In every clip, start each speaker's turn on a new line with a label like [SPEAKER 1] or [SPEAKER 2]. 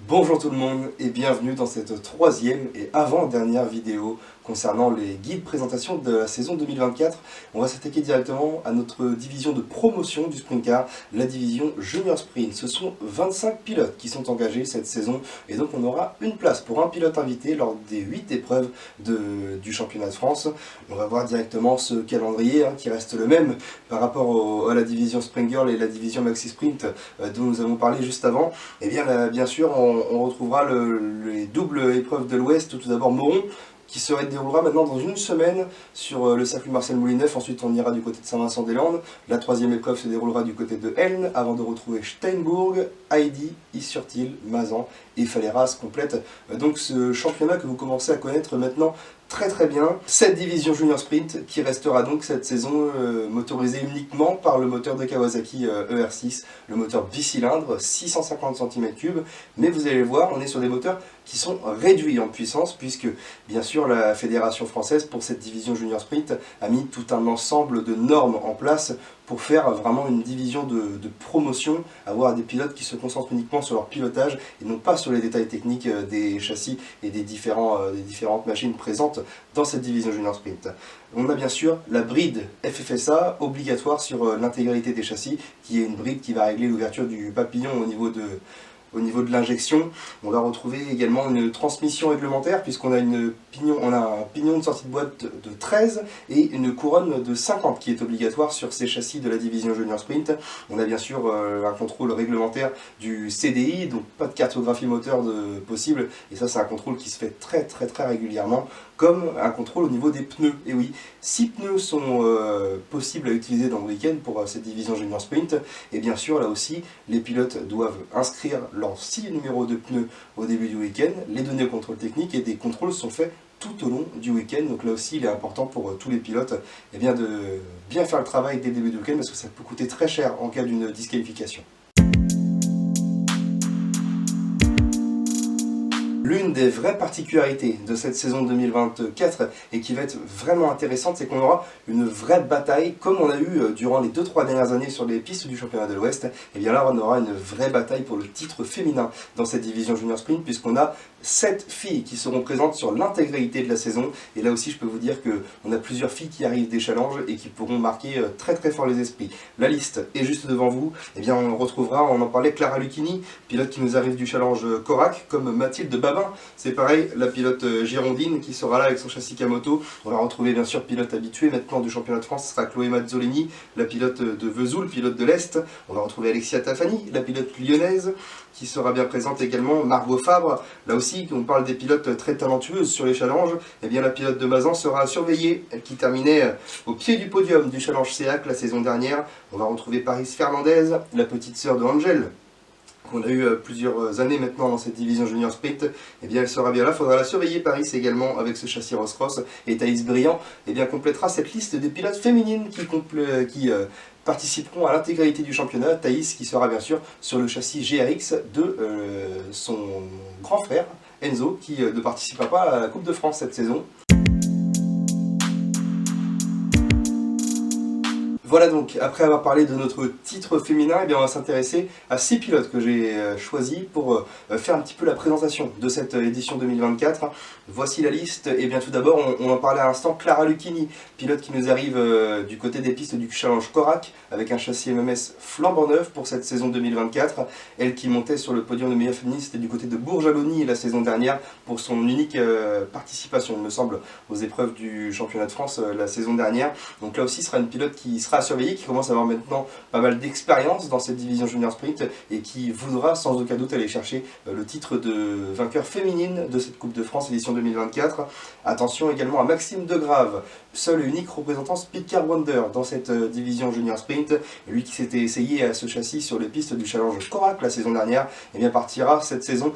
[SPEAKER 1] Bonjour tout le monde et bienvenue dans cette troisième et avant-dernière vidéo concernant les guides présentation de la saison 2024. On va s'attaquer directement à notre division de promotion du sprint car, la division Junior Sprint. Ce sont 25 pilotes qui sont engagés cette saison et donc on aura une place pour un pilote invité lors des 8 épreuves du championnat de France. On va voir directement ce calendrier qui reste le même par rapport à la division Sprint Girl et la division Maxi Sprint dont nous avons parlé juste avant. Et bien là, bien sûr, on retrouvera les doubles épreuves de l'Ouest. Tout d'abord Moron, qui se déroulera maintenant dans une semaine sur le circuit Marcel Moulineff. Ensuite on ira du côté de Saint-Vincent-des-Landes. La troisième épreuve se déroulera du côté de Elne, avant de retrouver Steinbourg, Heidi, Is-sur-Tille, Mazan et Faleras complète donc ce championnat que vous commencez à connaître maintenant très bien. Cette division Junior Sprint qui restera donc cette saison motorisée uniquement par le moteur de Kawasaki ER6, le moteur bicylindre, 650 cm3, mais vous allez voir, on est sur des moteurs qui sont réduits en puissance, puisque bien sûr la Fédération française pour cette division Junior Sprint a mis tout un ensemble de normes en place pour faire vraiment une division de promotion, avoir des pilotes qui se concentrent uniquement sur leur pilotage et non pas sur les détails techniques des châssis et des différentes machines présentes dans cette division Junior Sprint. On a bien sûr la bride FFSA obligatoire sur l'intégralité des châssis, qui est une bride qui va régler l'ouverture du papillon au niveau de l'injection. On va retrouver également une transmission réglementaire puisqu'on a un pignon de sortie de boîte de 13 et une couronne de 50 qui est obligatoire sur ces châssis de la division Junior Sprint. On a bien sûr un contrôle réglementaire du CDI, donc pas de cartographie moteur possible, et ça c'est un contrôle qui se fait très régulièrement, comme un contrôle au niveau des pneus. Et oui, 6 pneus sont possibles à utiliser dans le week-end pour cette division Junior Sprint, et bien sûr là aussi les pilotes doivent inscrire leurs 6 numéros de pneus au début du week-end, les donner au contrôle technique, et des contrôles sont faits tout au long du week-end. Donc là aussi il est important pour tous les pilotes de bien faire le travail dès le début du week-end, parce que ça peut coûter très cher en cas d'une disqualification. L'une des vraies particularités de cette saison 2024 et qui va être vraiment intéressante, c'est qu'on aura une vraie bataille, comme on a eu durant les 2-3 dernières années sur les pistes du championnat de l'Ouest. Et bien là, on aura une vraie bataille pour le titre féminin dans cette division Junior Sprint, puisqu'on a 7 filles qui seront présentes sur l'intégralité de la saison. Et là aussi, je peux vous dire qu'on a plusieurs filles qui arrivent des challenges et qui pourront marquer très fort les esprits. La liste est juste devant vous. Et bien on retrouvera, on en parlait, Clara Lucchini, pilote qui nous arrive du challenge Corac, comme Mathilde Babin. C'est pareil, la pilote girondine qui sera là avec son châssis Kamoto. On va retrouver bien sûr pilote habitué maintenant du championnat de France, ce sera Chloé Mazzolini, la pilote de Vesoul, pilote de l'Est. On va retrouver Alexia Tafani, la pilote lyonnaise, qui sera bien présente également. Margot Fabre, là aussi on parle des pilotes très talentueuses sur les challenges. Et bien la pilote de Mazan sera surveillée, elle qui terminait au pied du podium du challenge SEAC la saison dernière. On va retrouver Paris Fernandez, la petite sœur de Angel, qu'on a eu plusieurs années maintenant dans cette division Junior Sprint. Et bien elle sera bien là, il faudra la surveiller. Paris également avec ce châssis Ross Cross, et Thaïs Briand complétera cette liste des pilotes féminines qui participeront à l'intégralité du championnat. Thaïs qui sera bien sûr sur le châssis GRX de son grand frère Enzo, qui ne participera pas à la Coupe de France cette saison. Voilà donc, après avoir parlé de notre titre féminin, on va s'intéresser à 6 pilotes que j'ai choisis pour faire un petit peu la présentation de cette édition 2024. Voici la liste. Et bien tout d'abord, on en parlait à l'instant, Clara Lucchini, pilote qui nous arrive du côté des pistes du challenge Corac, avec un châssis MMS flambant neuf pour cette saison 2024. Elle qui montait sur le podium de meilleure féminine, c'était du côté de Bourg-Jalonny la saison dernière, pour son unique participation, il me semble, aux épreuves du championnat de France la saison dernière. Donc là aussi, ce sera une pilote qui sera à surveiller, qui commence à avoir maintenant pas mal d'expérience dans cette division Junior Sprint et qui voudra sans aucun doute aller chercher le titre de vainqueur féminine de cette Coupe de France édition 2024. Attention également à Maxime Degrave, seul et unique représentant Speedcar Wonder dans cette division Junior Sprint. Lui qui s'était essayé à ce châssis sur les pistes du challenge Corac la saison dernière, et bien partira cette saison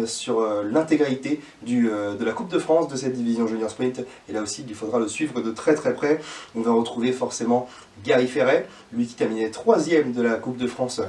[SPEAKER 1] sur l'intégralité de la Coupe de France de cette division Junior Sprint. Et là aussi, il faudra le suivre de très près. On va retrouver forcément Gary Ferret, lui qui terminait 3e de la Coupe de France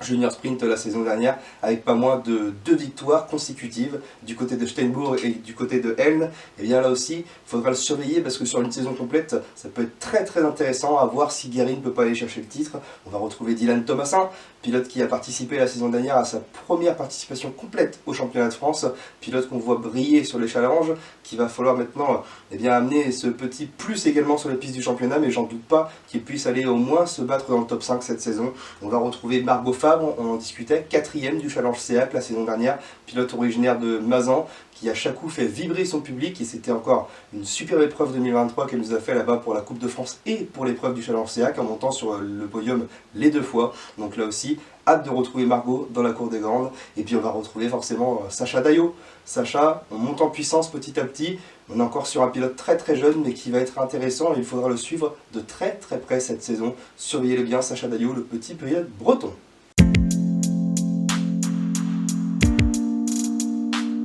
[SPEAKER 1] Junior Sprint la saison dernière avec pas moins de 2 victoires consécutives du côté de Steinbourg et du côté de Elne. Et bien là aussi, il faudra le surveiller parce que sur une saison complète, ça peut être très intéressant à voir si Guérin ne peut pas aller chercher le titre. On va retrouver Dylan Thomasin, pilote qui a participé la saison dernière à sa première participation complète au championnat de France, pilote qu'on voit briller sur les challenges, qu'il va falloir maintenant amener ce petit plus également sur les pistes du championnat, mais j'en doute pas qu'il puisse aller au moins se battre dans le top 5 cette saison. On va retrouver Margot Fabre, on en discutait, 4e du Challenge CEAC la saison dernière, pilote originaire de Mazan, qui à chaque coup fait vibrer son public, et c'était encore une superbe épreuve 2023 qu'elle nous a fait là-bas pour la Coupe de France et pour l'épreuve du Challenge CEAC en montant sur le podium les 2 fois. Donc là aussi, hâte de retrouver Margot dans la cour des grandes. Et puis on va retrouver forcément Sacha Daillot. Sacha, on monte en puissance petit à petit. On est encore sur un pilote très jeune, mais qui va être intéressant et il faudra le suivre de très près cette saison. Surveillez-le bien, Sacha Daillot, le petit pilote breton.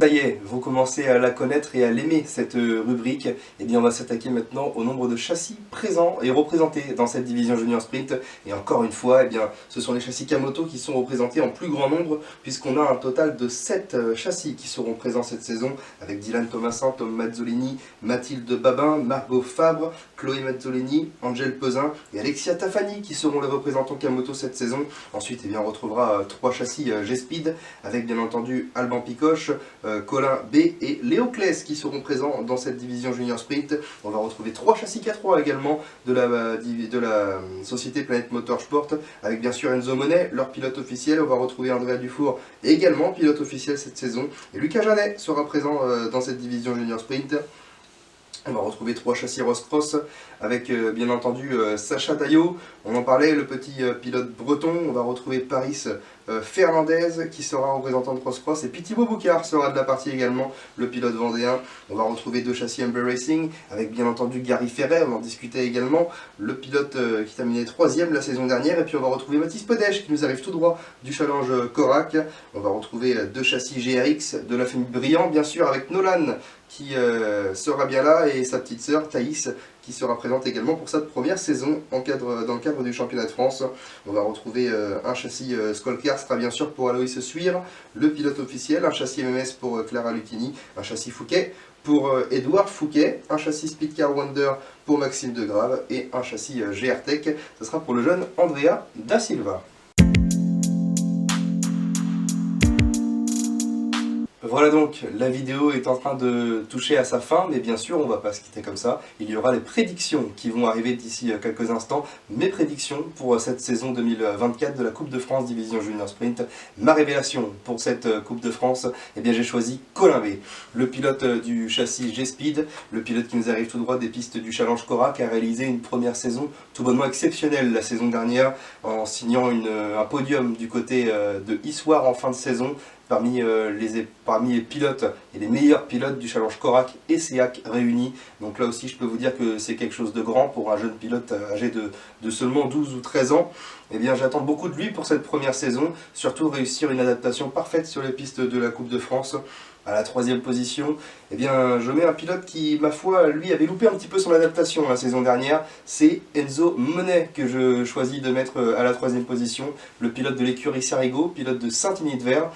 [SPEAKER 1] Ça y est, vous commencez à la connaître et à l'aimer cette rubrique. Et bien on va s'attaquer maintenant au nombre de châssis présents et représentés dans cette division Junior Sprint. Et encore une fois, ce sont les châssis Kamoto qui sont représentés en plus grand nombre, puisqu'on a un total de 7 châssis qui seront présents cette saison, avec Dylan Thomasin, Tom Mazzolini, Mathilde Babin, Margot Fabre, Chloé Mazzolini, Angèle Pesin et Alexia Tafani qui seront les représentants Kamoto cette saison. Ensuite, on retrouvera 3 châssis G-Speed, avec bien entendu Alban Picoche, Colin B et Léo Claes qui seront présents dans cette division Junior Sprint. On va retrouver 3 châssis K3 également de la société Planète Motorsport, avec bien sûr Enzo Monet, leur pilote officiel. On va retrouver Andrea Dufour, également pilote officiel cette saison. Et Lucas Janet sera présent dans cette division Junior Sprint. On va retrouver 3 châssis Ross Cross avec bien entendu Sacha Daillot, on en parlait, le petit pilote breton. On va retrouver Paris Fernandez qui sera représentant de Ross Cross, et puis Thibaut Boucard sera de la partie également, le pilote vendéen. On va retrouver 2 châssis Humber Racing avec bien entendu Gary Ferrer, on en discutait également, le pilote qui terminait 3e la saison dernière. Et puis on va retrouver Mathis Podèche qui nous arrive tout droit du challenge Korak. On va retrouver 2 châssis GRX de la famille Briand bien sûr, avec Nolan qui sera bien là, et sa petite sœur Thaïs qui sera présente également pour sa première saison dans le cadre du championnat de France. On va retrouver un châssis Skolkar, sera bien sûr pour Aloïs Suire, le pilote officiel, un châssis MMS pour Clara Lucchini, un châssis Fouquet pour Edouard Fouquet, un châssis Speedcar Wonder pour Maxime Degrave et un châssis GR Tech, ce sera pour le jeune Andrea Da Silva. Voilà donc, la vidéo est en train de toucher à sa fin, mais bien sûr on ne va pas se quitter comme ça. Il y aura les prédictions qui vont arriver d'ici quelques instants. Mes prédictions pour cette saison 2024 de la Coupe de France Division Junior Sprint. Ma révélation pour cette Coupe de France, j'ai choisi Colin B, le pilote du châssis G-Speed, le pilote qui nous arrive tout droit des pistes du Challenge Korak, qui a réalisé une première saison tout bonnement exceptionnelle la saison dernière, en signant un podium du côté de Issoire en fin de saison, parmi les pilotes et les meilleurs pilotes du Challenge Korak et SEAC réunis. Donc là aussi je peux vous dire que c'est quelque chose de grand pour un jeune pilote âgé de seulement 12 ou 13 ans. J'attends beaucoup de lui pour cette première saison, surtout réussir une adaptation parfaite sur les pistes de la Coupe de France. À la 3e position, je mets un pilote qui, ma foi, lui avait loupé un petit peu son adaptation la saison dernière. C'est Enzo Monet que je choisis de mettre à la 3e position, le pilote de l'écurie Sarigo, pilote de Saint-Igny-de-Vert,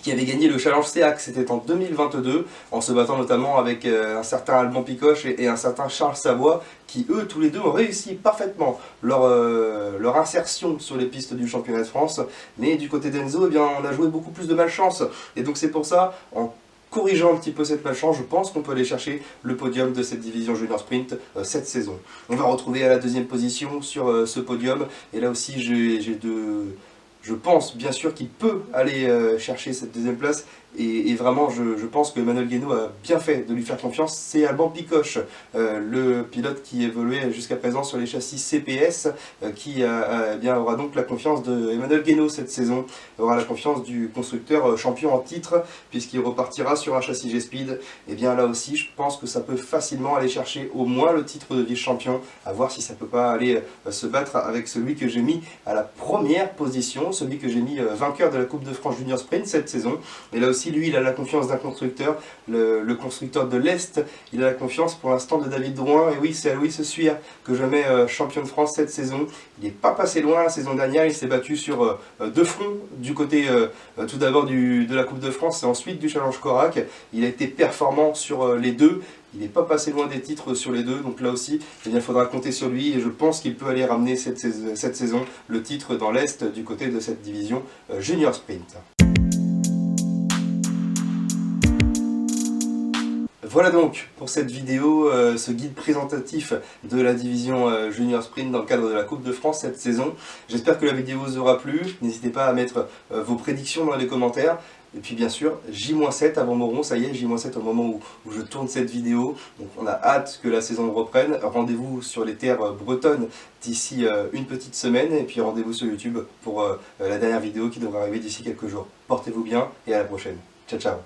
[SPEAKER 1] qui avait gagné le Challenge CEAC, c'était en 2022, en se battant notamment avec un certain Alban Picoche et un certain Charles Savoie, qui eux, tous les deux, ont réussi parfaitement leur insertion sur les pistes du championnat de France. Mais du côté d'Enzo, on a joué beaucoup plus de malchance. Et donc c'est pour ça, en corrigeant un petit peu cette malchance, je pense qu'on peut aller chercher le podium de cette division Junior Sprint cette saison. On va retrouver à la 2e position sur ce podium, et là aussi je pense bien sûr qu'il peut aller chercher cette 2e place, et vraiment je pense que Emmanuel Guénaud a bien fait de lui faire confiance. C'est Alban Picoche, le pilote qui évoluait jusqu'à présent sur les châssis CPS, qui aura donc la confiance de Emmanuel Guénaud cette saison, aura la confiance du constructeur champion en titre, puisqu'il repartira sur un châssis G-Speed. Là aussi je pense que ça peut facilement aller chercher au moins le titre de vice-champion, à voir si ça peut pas aller se battre avec celui que j'ai mis à la 1re position, celui que j'ai mis vainqueur de la Coupe de France Junior Sprint cette saison. Et là aussi aussi, lui, il a la confiance d'un constructeur, le constructeur de l'Est. Il a la confiance pour l'instant de David Drouin. Et oui, c'est Alois Suire que je mets champion de France cette saison. Il n'est pas passé loin la saison dernière, il s'est battu sur deux fronts, du côté tout d'abord de la Coupe de France et ensuite du Challenge Corac. Il a été performant sur les deux. Il n'est pas passé loin des titres sur les deux, donc là aussi, eh bien, il faudra compter sur lui et je pense qu'il peut aller ramener cette saison le titre dans l'Est du côté de cette division Junior Sprint. Voilà donc pour cette vidéo, ce guide présentatif de la division Junior Sprint dans le cadre de la Coupe de France cette saison. J'espère que la vidéo vous aura plu. N'hésitez pas à mettre vos prédictions dans les commentaires. Et puis bien sûr, J-7 avant Moron, ça y est, J-7 au moment où je tourne cette vidéo. Donc on a hâte que la saison reprenne. Rendez-vous sur les terres bretonnes d'ici une petite semaine. Et puis rendez-vous sur YouTube pour la dernière vidéo qui devrait arriver d'ici quelques jours. Portez-vous bien et à la prochaine. Ciao ciao.